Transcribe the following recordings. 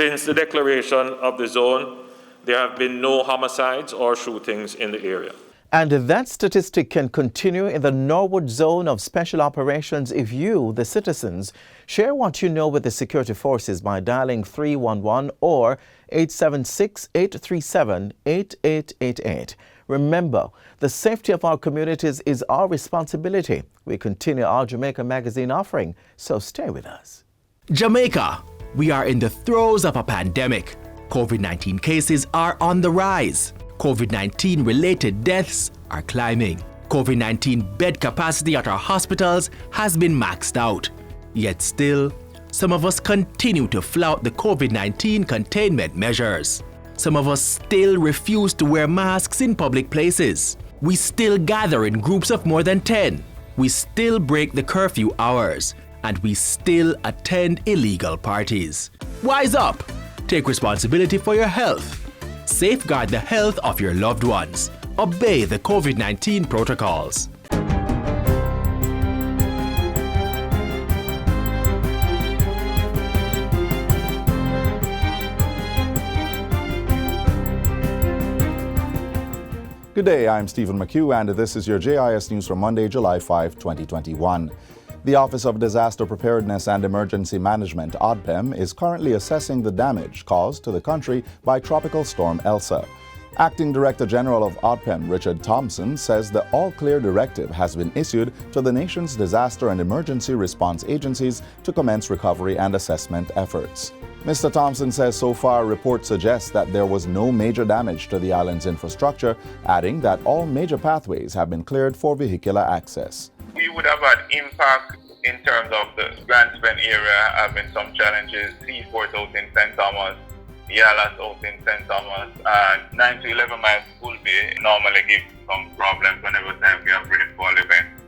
Since the declaration of the zone, there have been no homicides or shootings in the area. And that statistic can continue in the Norwood Zone of Special Operations if you, the citizens, share what you know with the security forces by dialing 311 or 876-837-8888. Remember, the safety of our communities is our responsibility. We continue our Jamaica Magazine offering, so stay with us. Jamaica, we are in the throes of a pandemic. COVID-19 cases are on the rise. COVID-19 related deaths are climbing. COVID-19 bed capacity at our hospitals has been maxed out. Yet still, some of us continue to flout the COVID-19 containment measures. Some of us still refuse to wear masks in public places. We still gather in groups of more than 10. We still break the curfew hours. And we still attend illegal parties. Wise up! Take responsibility for your health. Safeguard the health of your loved ones. Obey the COVID-19 protocols. Good day, I'm Stephen McHugh, and this is your JIS News for Monday, July 5, 2021. The Office of Disaster Preparedness and Emergency Management, ODPEM, is currently assessing the damage caused to the country by Tropical Storm Elsa. Acting Director General of ODPEM, Richard Thompson, says the all-clear directive has been issued to the nation's disaster and emergency response agencies to commence recovery and assessment efforts. Mr. Thompson says so far reports suggest that there was no major damage to the island's infrastructure, adding that all major pathways have been cleared for vehicular access. We would have had impact in terms of the Grand Spend area, having some challenges, Seaport out in St. Thomas, Yalas out in St. Thomas, and 9 to 11 miles School Bay normally give some problems whenever time we have rainfall events.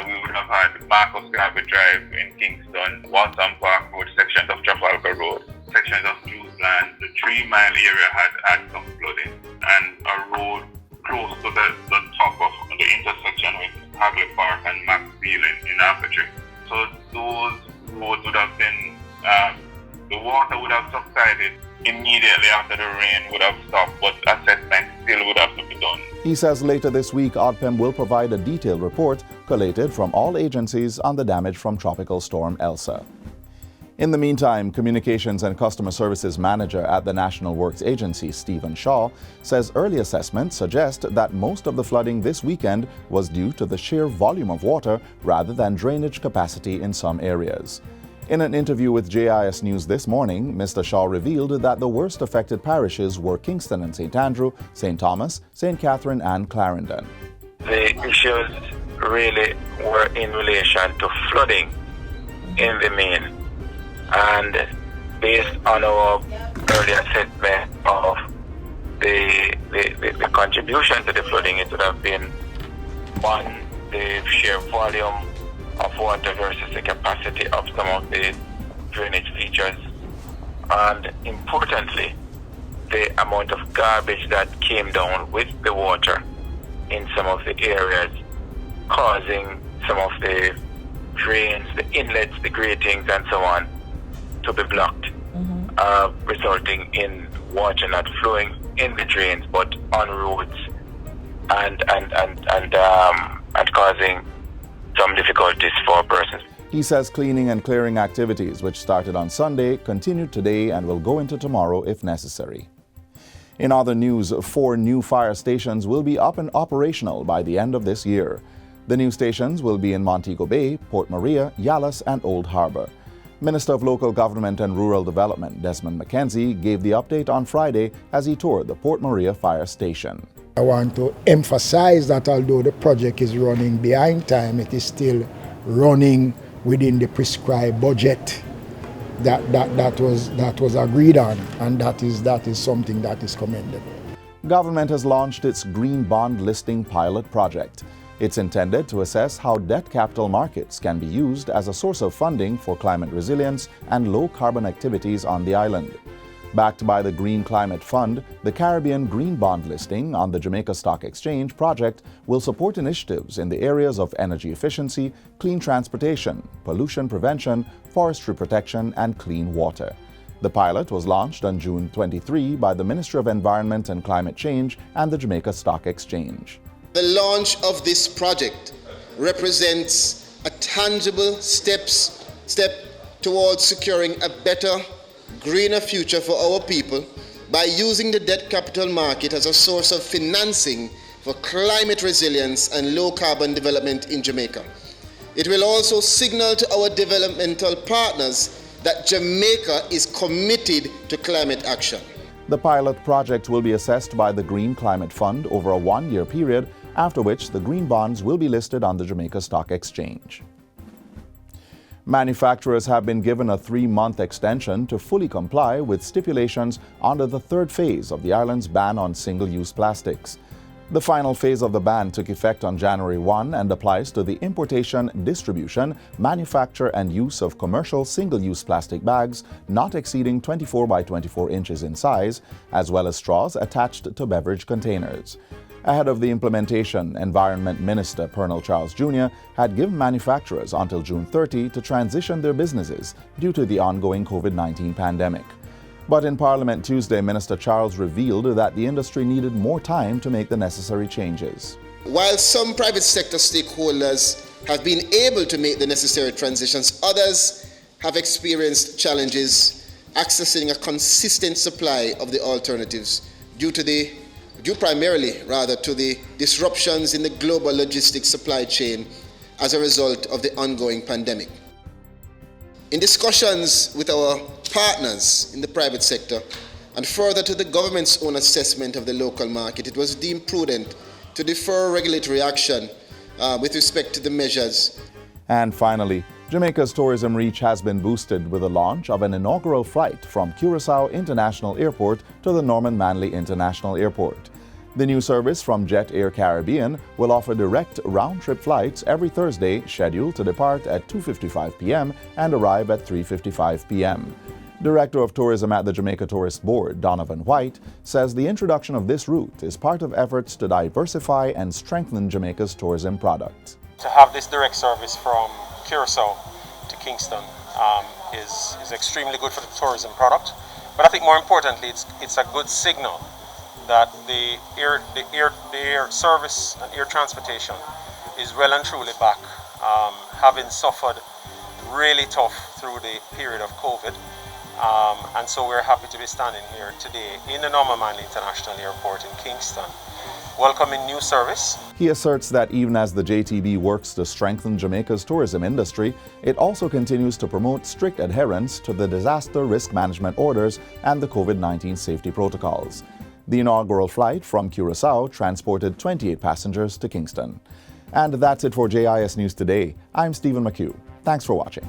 We would have had Marcus Garvey Drive in Kingston, Watson Park Road, sections of Trafalgar Road, sections of Newsland. The 3 Mile area had some flooding, and a road close to the top of the intersection with Hagley Park and Maxfield in Arbitrary. So those roads would have been, the water would have subsided immediately after the rain would have stopped, but assessment still would have to be done. He says later this week, ODPEM will provide a detailed report collated from all agencies on the damage from Tropical Storm Elsa. In the meantime, Communications and Customer Services Manager at the National Works Agency, Stephen Shaw, says early assessments suggest that most of the flooding this weekend was due to the sheer volume of water rather than drainage capacity in some areas. In an interview with JIS News this morning, Mr. Shaw revealed that the worst affected parishes were Kingston and St. Andrew, St. Thomas, St. Catherine and Clarendon. The issues really were in relation to flooding in the main. And based on our early assessment of the contribution to the flooding, it would have been one, the sheer volume of water versus the capacity of some of the drainage features, and importantly, the amount of garbage that came down with the water in some of the areas, causing some of the drains, the inlets, the gratings and so on to be blocked, resulting in water not flowing in the drains but on roads and causing some difficulties for persons. He says cleaning and clearing activities, which started on Sunday, continued today and will go into tomorrow if necessary. In other news, 4 new fire stations will be up and operational by the end of this year. The new stations will be in Montego Bay, Port Maria, Yalas and Old Harbour. Minister of Local Government and Rural Development, Desmond McKenzie, gave the update on Friday as he toured the Port Maria Fire Station. I want to emphasize that although the project is running behind time, it is still running within the prescribed budget that was agreed on, and that is something that is commendable. Government has launched its Green Bond Listing Pilot Project. It's intended to assess how debt capital markets can be used as a source of funding for climate resilience and low-carbon activities on the island. Backed by the Green Climate Fund, the Caribbean Green Bond Listing on the Jamaica Stock Exchange project will support initiatives in the areas of energy efficiency, clean transportation, pollution prevention, forestry protection, and clean water. The pilot was launched on June 23 by the Ministry of Environment and Climate Change and the Jamaica Stock Exchange. The launch of this project represents a tangible step towards securing a better, greener future for our people by using the debt capital market as a source of financing for climate resilience and low carbon development in Jamaica. It will also signal to our developmental partners that Jamaica is committed to climate action. The pilot project will be assessed by the Green Climate Fund over a one-year period, after which the green bonds will be listed on the Jamaica Stock Exchange. Manufacturers have been given a 3-month extension to fully comply with stipulations under the third phase of the island's ban on single-use plastics. The final phase of the ban took effect on January 1 and applies to the importation, distribution, manufacture and use of commercial single-use plastic bags not exceeding 24 by 24 inches in size, as well as straws attached to beverage containers. Ahead of the implementation, Environment Minister Pernell Charles Jr. had given manufacturers until June 30 to transition their businesses due to the ongoing COVID-19 pandemic. But in Parliament Tuesday, Minister Charles revealed that the industry needed more time to make the necessary changes. While some private sector stakeholders have been able to make the necessary transitions, others have experienced challenges accessing a consistent supply of the alternatives due primarily to the disruptions in the global logistics supply chain as a result of the ongoing pandemic. In discussions with our partners in the private sector and further to the government's own assessment of the local market, it was deemed prudent to defer regulatory action with respect to the measures. And finally, Jamaica's tourism reach has been boosted with the launch of an inaugural flight from Curaçao International Airport to the Norman Manley International Airport. The new service from Jet Air Caribbean will offer direct round-trip flights every Thursday, scheduled to depart at 2:55 p.m. and arrive at 3:55 p.m. Director of Tourism at the Jamaica Tourist Board, Donovan White, says the introduction of this route is part of efforts to diversify and strengthen Jamaica's tourism product. To have this direct service from Curaçao to Kingston is extremely good for the tourism product, but I think more importantly it's a good signal that the air service and air transportation is well and truly back, having suffered really tough through the period of COVID. And so we're happy to be standing here today in the Norman Manley International Airport in Kingston, welcoming new service. He asserts that even as the JTB works to strengthen Jamaica's tourism industry, it also continues to promote strict adherence to the disaster risk management orders and the COVID-19 safety protocols. The inaugural flight from Curaçao transported 28 passengers to Kingston. And that's it for JIS News Today. I'm Stephen McHugh. Thanks for watching.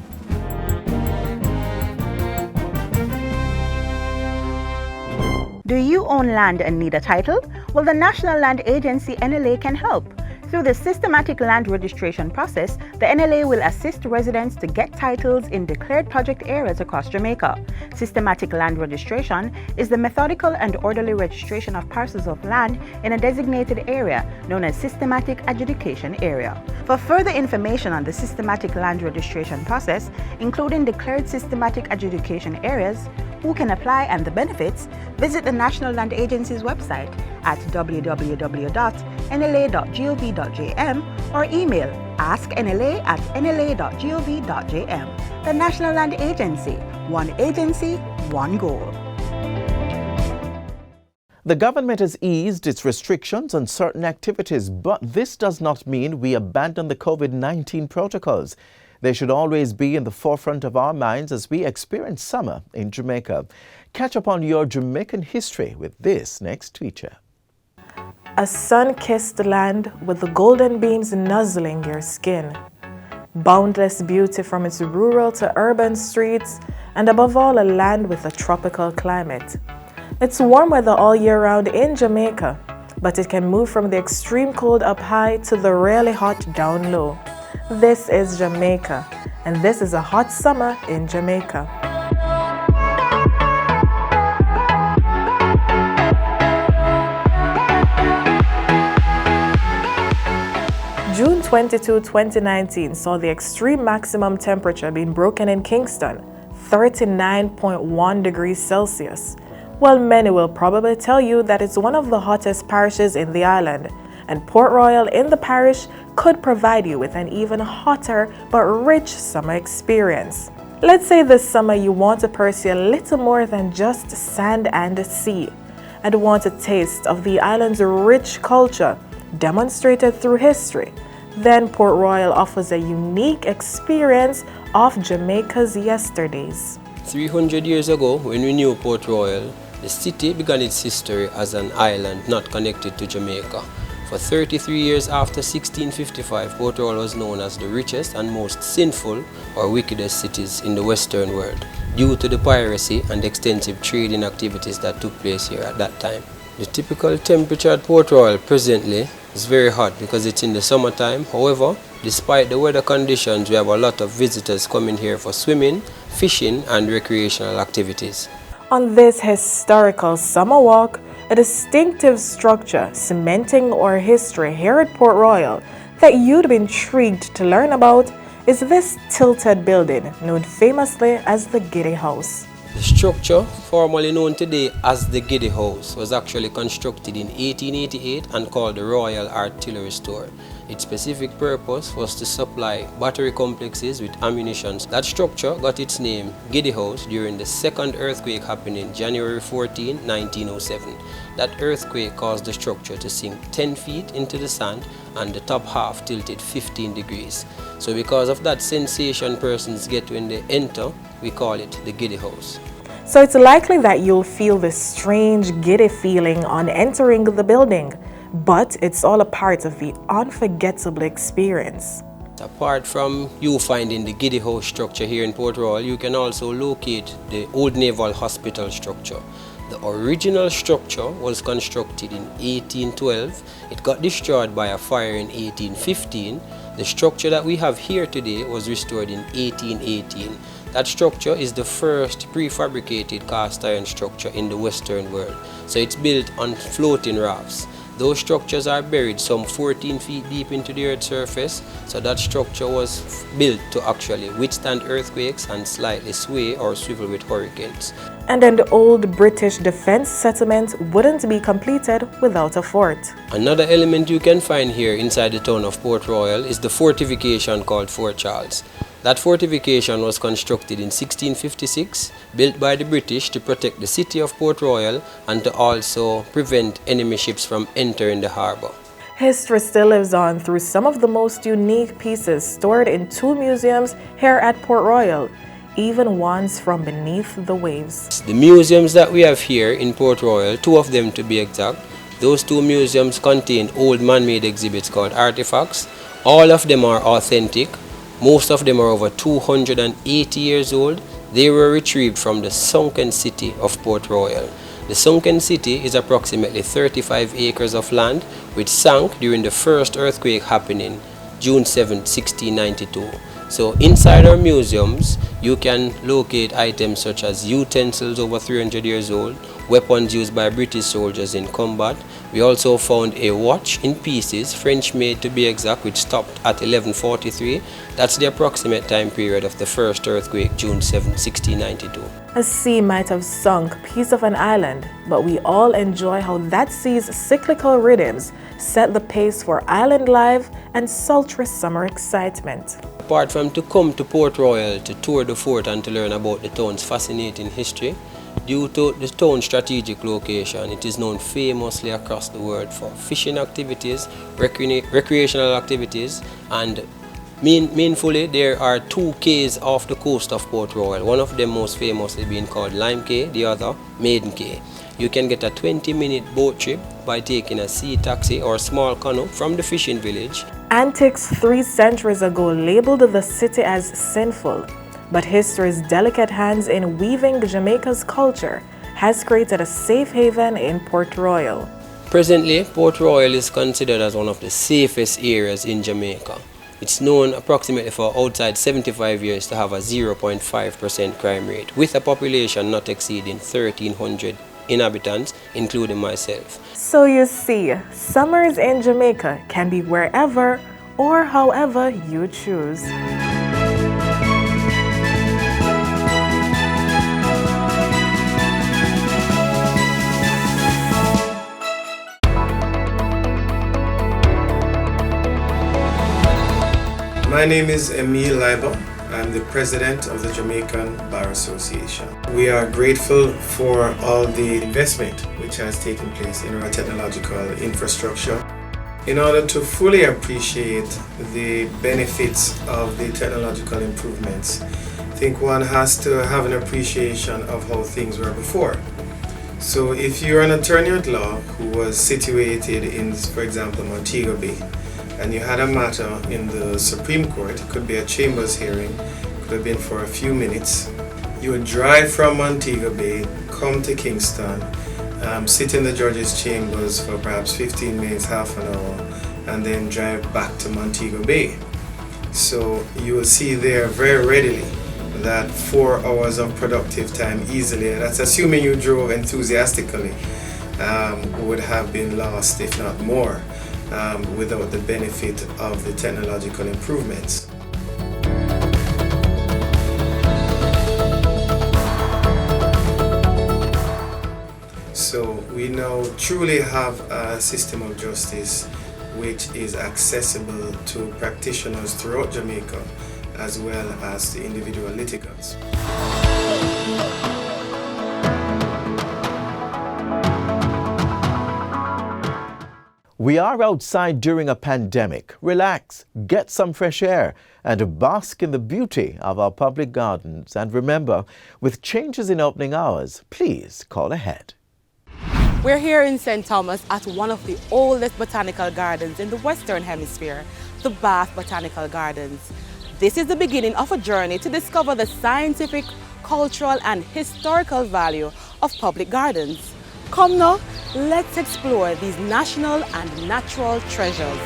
Do you own land and need a title? Well, the National Land Agency NLA can help. Through the systematic land registration process, the NLA will assist residents to get titles in declared project areas across Jamaica. Systematic land registration is the methodical and orderly registration of parcels of land in a designated area known as systematic adjudication area. For further information on the systematic land registration process, including declared systematic adjudication areas, who can apply and the benefits, visit the National Land Agency's website at www.nla.gov.jm or email asknla@nla.gov.jm. The National Land Agency, one goal. The government has eased its restrictions on certain activities, but this does not mean we abandon the COVID-19 protocols. They should always be in the forefront of our minds as we experience summer in Jamaica. Catch up on your Jamaican history with this next feature. A sun-kissed land with the golden beams nuzzling your skin. Boundless beauty from its rural to urban streets, and above all, a land with a tropical climate. It's warm weather all year round in Jamaica, but it can move from the extreme cold up high to the really hot down low. This is Jamaica, and this is a hot summer in Jamaica. June 22, 2019 saw the extreme maximum temperature being broken in Kingston, 39.1 degrees Celsius. Well, many will probably tell you that it's one of the hottest parishes in the island, and Port Royal in the parish could provide you with an even hotter but rich summer experience. Let's say this summer you want to pursue a little more than just sand and sea, and want a taste of the island's rich culture demonstrated through history. Then Port Royal offers a unique experience of Jamaica's yesterdays. 300 years ago, when we knew Port Royal, the city began its history as an island not connected to Jamaica. For 33 years after 1655, Port Royal was known as the richest and most sinful or wickedest cities in the Western world, due to the piracy and extensive trading activities that took place here at that time. The typical temperature at Port Royal presently is very hot because it's in the summertime. However, despite the weather conditions, we have a lot of visitors coming here for swimming, fishing and recreational activities. On this historical summer walk, a distinctive structure cementing our history here at Port Royal that you'd be intrigued to learn about is this tilted building known famously as the Giddy House. The structure, formerly known today as the Giddy House, was actually constructed in 1888 and called the Royal Artillery Store. Its specific purpose was to supply battery complexes with ammunition. That structure got its name Giddy House during the second earthquake happening January 14, 1907. That earthquake caused the structure to sink 10 feet into the sand and the top half tilted 15 degrees. So because of that sensation persons get when they enter, we call it the Giddy House. So it's likely that you'll feel this strange giddy feeling on entering the building, but it's all a part of the unforgettable experience. Apart from you finding the Giddy House structure here in Port Royal, you can also locate the Old Naval Hospital structure. The original structure was constructed in 1812. It got destroyed by a fire in 1815. The structure that we have here today was restored in 1818. That structure is the first prefabricated cast iron structure in the Western world. So it's built on floating rafts. Those structures are buried some 14 feet deep into the earth's surface, so that structure was built to actually withstand earthquakes and slightly sway or swivel with hurricanes. And an old British defense settlement wouldn't be completed without a fort. Another element you can find here inside the town of Port Royal is the fortification called Fort Charles. That fortification was constructed in 1656, built by the British to protect the city of Port Royal and to also prevent enemy ships from entering the harbour. History still lives on through some of the most unique pieces stored in 2 museums here at Port Royal, even ones from beneath the waves. The museums that we have here in Port Royal, 2 of them to be exact, those 2 museums contain old man-made exhibits called artifacts. All of them are authentic. Most of them are over 280 years old. They were retrieved from the sunken city of Port Royal. The sunken city is approximately 35 acres of land, which sank during the first earthquake happening June 7, 1692. So inside our museums, you can locate items such as utensils over 300 years old, weapons used by British soldiers in combat. We also found a watch in pieces, French made to be exact, which stopped at 1143. That's the approximate time period of the first earthquake, June 7, 1692. A sea might have sunk piece of an island, but we all enjoy how that sea's cyclical rhythms set the pace for island life and sultry summer excitement. Apart from to come to Port Royal to tour the fort and to learn about the town's fascinating history, due to the town's strategic location, it is known famously across the world for fishing activities, recreational activities, and meaningfully there are 2 quays off the coast of Port Royal, one of them most famously being called Lime Quay, the other Maiden Quay. You can get a 20-minute boat trip by taking a sea taxi or small canoe from the fishing village. Antiques 3 centuries ago labeled the city as sinful, but history's delicate hands in weaving Jamaica's culture has created a safe haven in Port Royal. Presently, Port Royal is considered as one of the safest areas in Jamaica. It's known approximately for outside 75 years to have a 0.5% crime rate, with a population not exceeding 1,300 inhabitants, including myself. So you see, summers in Jamaica can be wherever or however you choose. My name is Emile Leiber. I'm the president of the Jamaican Bar Association. We are grateful for all the investment which has taken place in our technological infrastructure. In order to fully appreciate the benefits of the technological improvements, I think one has to have an appreciation of how things were before. So if you're an attorney at law who was situated in, for example, Montego Bay, and you had a matter in the Supreme Court, it could be a chambers hearing, could have been for a few minutes. You would drive from Montego Bay, come to Kingston, sit in the judge's chambers for perhaps 15 minutes, half an hour, and then drive back to Montego Bay. So you will see there very readily that 4 hours of productive time easily, and that's assuming you drove enthusiastically, would have been lost, if not more, without the benefit of the technological improvements. So we now truly have a system of justice which is accessible to practitioners throughout Jamaica as well as the individual litigants. We are outside during a pandemic. Relax, get some fresh air, and bask in the beauty of our public gardens. And remember, with changes in opening hours, please call ahead. We're here in St. Thomas at one of the oldest botanical gardens in the Western Hemisphere, the Bath Botanical Gardens. This is the beginning of a journey to discover the scientific, cultural, and historical value of public gardens. Come now, let's explore these national and natural treasures.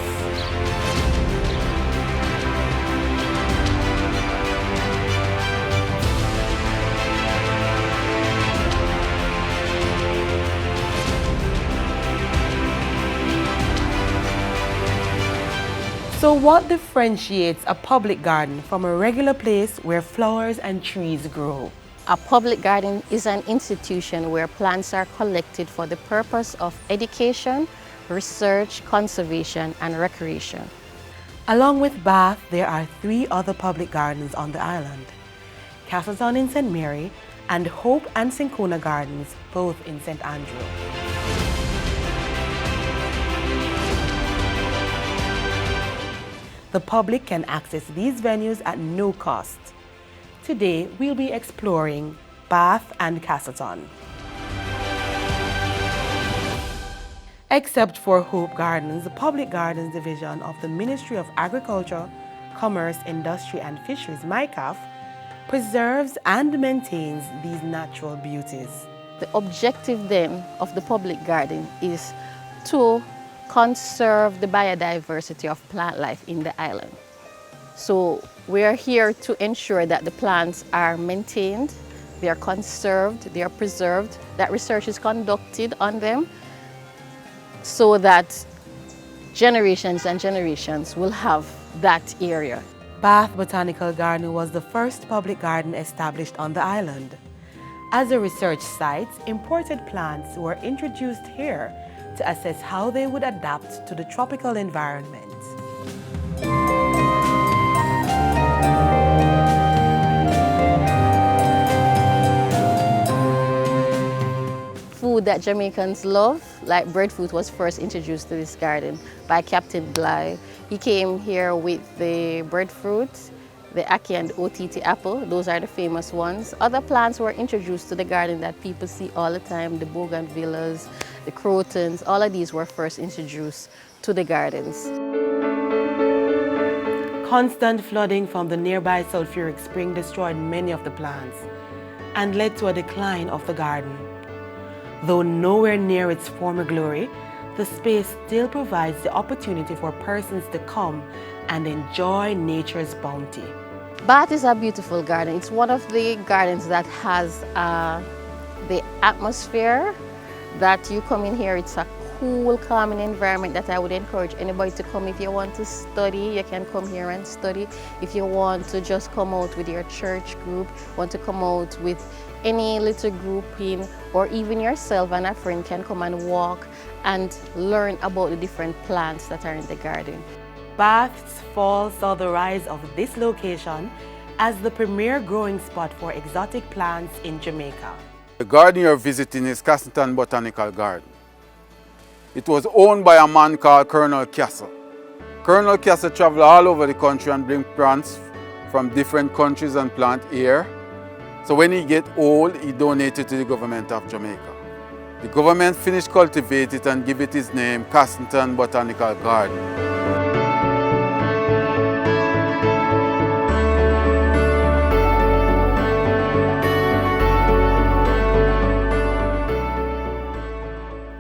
So what differentiates a public garden from a regular place where flowers and trees grow? A public garden is an institution where plants are collected for the purpose of education, research, conservation, and recreation. Along with Bath, there are 3 other public gardens on the island: Castleton in St. Mary and Hope and Syncona Gardens, both in St. Andrew. The public can access these venues at no cost. Today, we'll be exploring Bath and Castleton. Except for Hope Gardens, the Public Gardens Division of the Ministry of Agriculture, Commerce, Industry and Fisheries, MICAF, preserves and maintains these natural beauties. The objective then of the public garden is to conserve the biodiversity of plant life in the island. So we are here to ensure that the plants are maintained, they are conserved, they are preserved, that research is conducted on them so that generations and generations will have that area. Bath Botanical Garden was the first public garden established on the island. As a research site, imported plants were introduced here to assess how they would adapt to the tropical environment. Food that Jamaicans love, like breadfruit, was first introduced to this garden by Captain Bligh. He came here with the breadfruit, the ackee and OTT apple. Those are the famous ones. Other plants were introduced to the garden that people see all the time, the bougainvilleas, the crotons. All of these were first introduced to the gardens. Constant flooding from the nearby sulfuric spring destroyed many of the plants and led to a decline of the garden. Though nowhere near its former glory, the space still provides the opportunity for persons to come and enjoy nature's bounty. Bath is a beautiful garden. It's one of the gardens that has the atmosphere that you come in here. It's a cool, calming environment that I would encourage anybody to come. If you want to study, you can come here and study. If you want to just come out with your church group, want to come out with any little grouping, or even yourself and a friend can come and walk and learn about the different plants that are in the garden. Bath's fall saw the rise of this location as the premier growing spot for exotic plants in Jamaica. The garden you're visiting is Kingston Botanical Garden. It was owned by a man called Colonel Castle. Colonel Castle traveled all over the country and bring plants from different countries and plant here. So when he get old, he donated to the government of Jamaica. The government finished cultivate it and give it its name, Kingston Botanical Garden.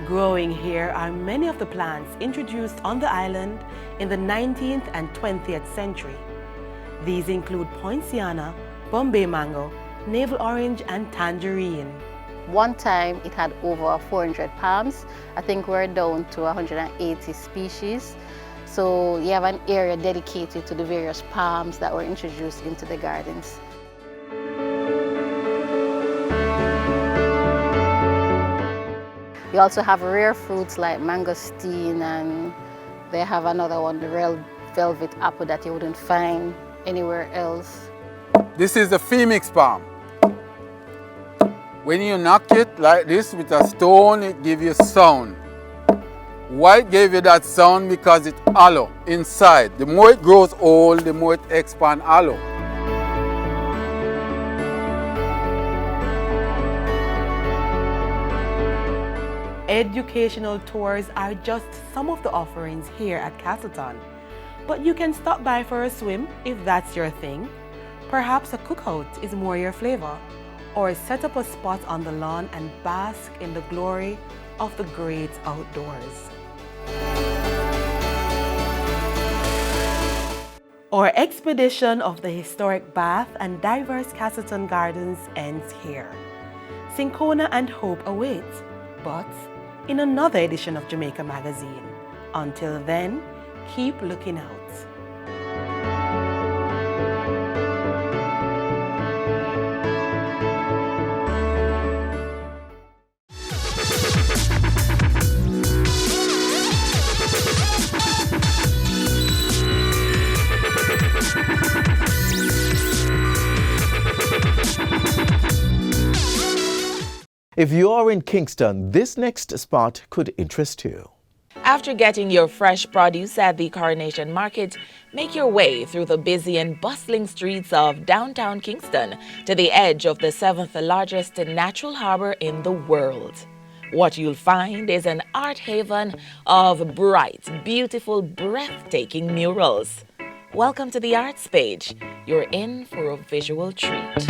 Growing here are many of the plants introduced on the island in the 19th and 20th century. These include poinciana, Bombay mango, navel orange, and tangerine. One time it had over 400 palms. I think we're down to 180 species. So you have an area dedicated to the various palms that were introduced into the gardens. You also have rare fruits like mangosteen, and they have another one, the red velvet apple, that you wouldn't find anywhere else. This is the Phoenix palm. When you knock it like this with a stone, it gives you sound. White gave you that sound because it's hollow inside. The more it grows old, the more it expands hollow. Educational tours are just some of the offerings here at Castleton. But you can stop by for a swim if that's your thing. Perhaps a cookout is more your flavor. Or set up a spot on the lawn and bask in the glory of the great outdoors. Our expedition of the historic Bath and diverse Castleton Gardens ends here. Syncona and hope await, but in another edition of Jamaica Magazine. Until then, keep looking out. If you are in Kingston, this next spot could interest you. After getting your fresh produce at the Coronation Market, make your way through the busy and bustling streets of downtown Kingston to the edge of the 7th largest natural harbor in the world. What you'll find is an art haven of bright, beautiful, breathtaking murals. Welcome to the Arts Page. You're in for a visual treat.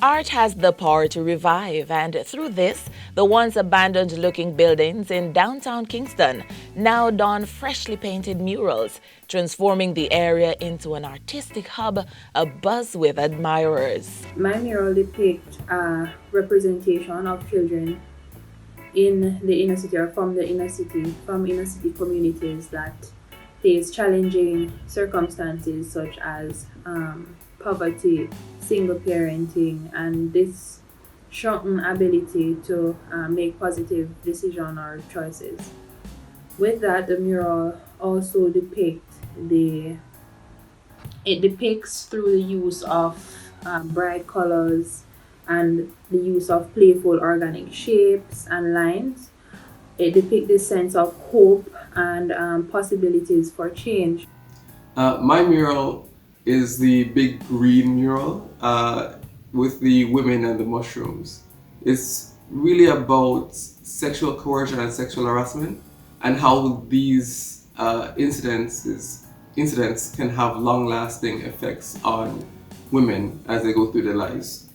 Art has the power to revive, and through this, the once abandoned-looking buildings in downtown Kingston now don freshly painted murals, transforming the area into an artistic hub abuzz with admirers. My mural depicts a representation of children in the inner city, or from inner city communities that face challenging circumstances such as poverty, single parenting, and this shrunken ability to make positive decisions or choices. With that, the mural also depicts through the use of bright colors and the use of playful organic shapes and lines. It depicts this sense of hope and possibilities for change. My mural is the big green mural with the women and the mushrooms. It's really about sexual coercion and sexual harassment, and how these incidents can have long-lasting effects on women as they go through their lives.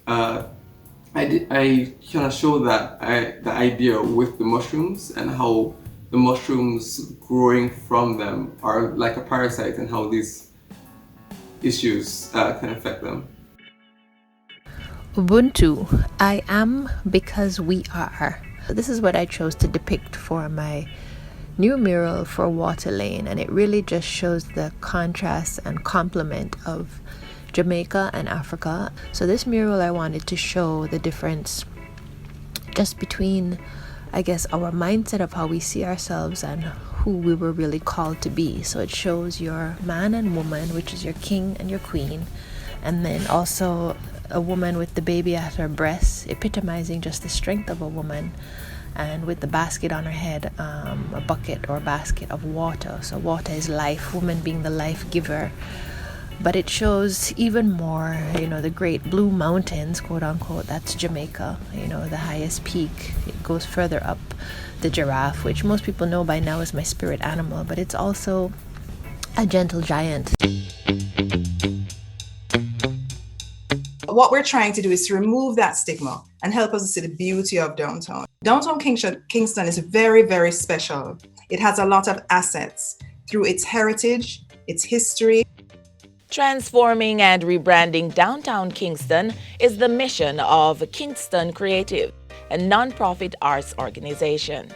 I kind of show that the idea with the mushrooms, and how the mushrooms growing from them are like a parasite, and how these issues can affect them. Ubuntu, I am because we are. This is what I chose to depict for my new mural for Water Lane, and it really just shows the contrast and complement of Jamaica and Africa. So this mural, I wanted to show the difference just between, I guess, our mindset of how we see ourselves and who we were really called to be. So it shows your man and woman, which is your king and your queen, and then also a woman with the baby at her breast, epitomizing just the strength of a woman, and with the basket on her head, a bucket or basket of water. So water is life, woman being the life giver. But it shows even more, the great blue mountains, quote unquote, that's Jamaica, the highest peak. It goes further up, the giraffe, which most people know by now is my spirit animal, but it's also a gentle giant. What we're trying to do is to remove that stigma and help us to see the beauty of downtown. Downtown Kingston is very, very special. It has a lot of assets through its heritage, its history. Transforming and rebranding downtown Kingston is the mission of Kingston Creative, a non-profit arts organization.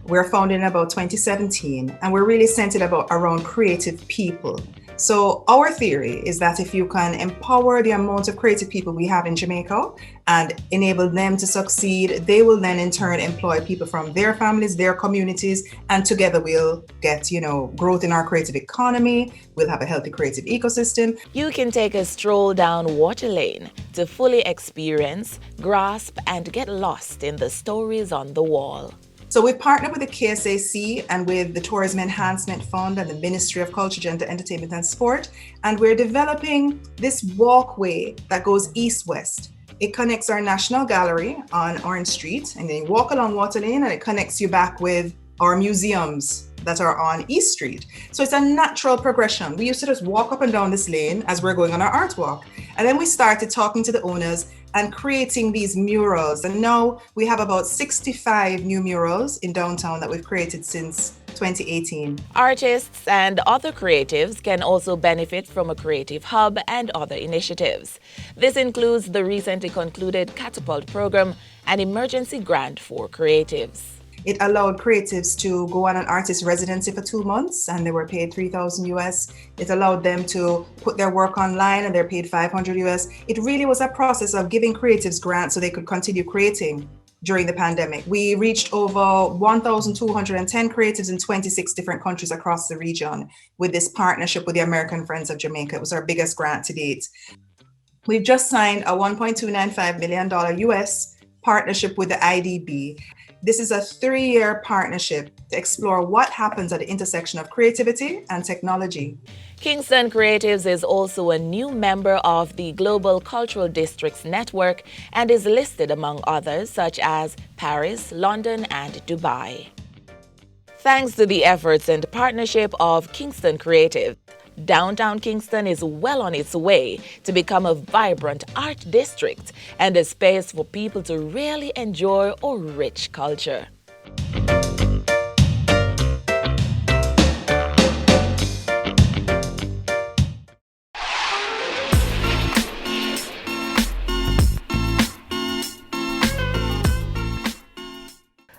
We're founded in about 2017, and we're really centered around creative people. So our theory is that if you can empower the amount of creative people we have in Jamaica and enable them to succeed, they will then in turn employ people from their families, their communities, and together we'll get, growth in our creative economy. We'll have a healthy creative ecosystem. You can take a stroll down Water Lane to fully experience, grasp, and get lost in the stories on the wall. So we've partnered with the KSAC and with the Tourism Enhancement Fund and the Ministry of Culture, Gender, Entertainment and Sport. And we're developing this walkway that goes east-west. It connects our National Gallery on Orange Street, and then you walk along Water Lane and it connects you back with our museums that are on East Street. So it's a natural progression. We used to just walk up and down this lane as we're going on our art walk. And then we started talking to the owners and creating these murals. And now we have about 65 new murals in downtown that we've created since 2018. Artists and other creatives can also benefit from a creative hub and other initiatives. This includes the recently concluded Catapult program, an emergency grant for creatives. It allowed creatives to go on an artist residency for 2 months and they were paid $3,000 US. It allowed them to put their work online and they're paid $500 US. It really was a process of giving creatives grants so they could continue creating during the pandemic. We reached over 1,210 creatives in 26 different countries across the region with this partnership with the American Friends of Jamaica. It was our biggest grant to date. We've just signed a $1.295 million US partnership with the IDB. This is a 3-year partnership to explore what happens at the intersection of creativity and technology. Kingston Creatives is also a new member of the Global Cultural Districts Network and is listed among others such as Paris, London, and Dubai. Thanks to the efforts and partnership of Kingston Creative, downtown Kingston is well on its way to become a vibrant art district and a space for people to really enjoy our rich culture.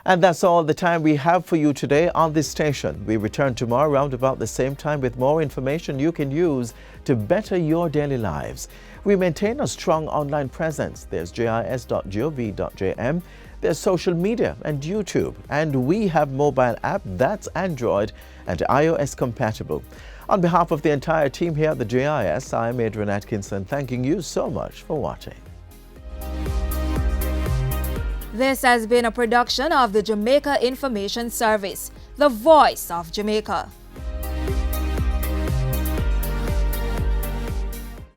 And that's all the time we have for you today on this station. We return tomorrow around about the same time with more information you can use to better your daily lives. We maintain a strong online presence. There's jis.gov.jm, there's social media and YouTube, and we have mobile app that's Android and iOS compatible. On behalf of the entire team here at the JIS, I'm Adrian Atkinson, thanking you so much for watching. This has been a production of the Jamaica Information Service, the voice of Jamaica.